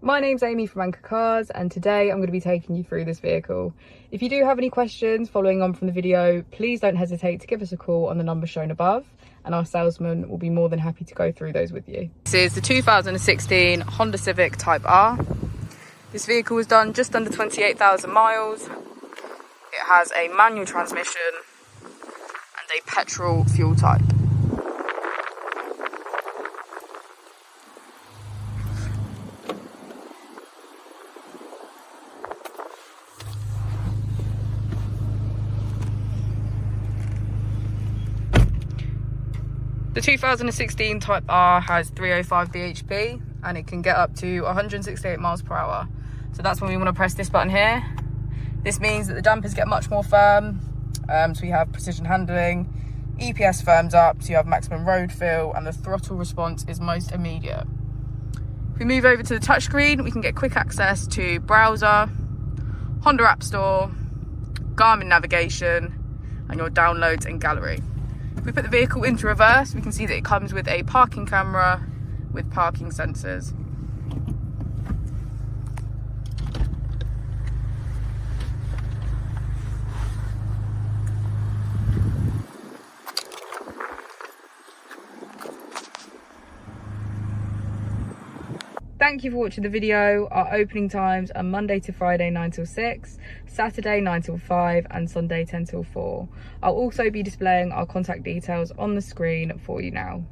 My name's Amy from Anchor Cars, and today I'm going to be taking you through this vehicle. If you do have any questions following on from the video, please don't hesitate to give us a call on the number shown above, and our salesman will be more than happy to go through those with you. This is the 2016 Honda Civic Type R. This vehicle was done just under 28,000 miles. It has a manual transmission and a petrol fuel type. The 2016 Type R has 305 bhp and it can get up to 168 miles per hour. So that's when we want to press this button here. This means that the dampers get much more firm, so we have precision handling, EPS firms up, so you have maximum road feel, and the throttle response is most immediate. If we move over to the touchscreen, we can get quick access to browser, Honda App Store, Garmin navigation, and your downloads and gallery. If we put the vehicle into reverse, we can see that it comes with a parking camera with parking sensors. Thank you for watching the video. Our opening times are Monday to Friday 9 till 6, Saturday 9 till 5 and Sunday 10 till 4. I'll also be displaying our contact details on the screen for you now.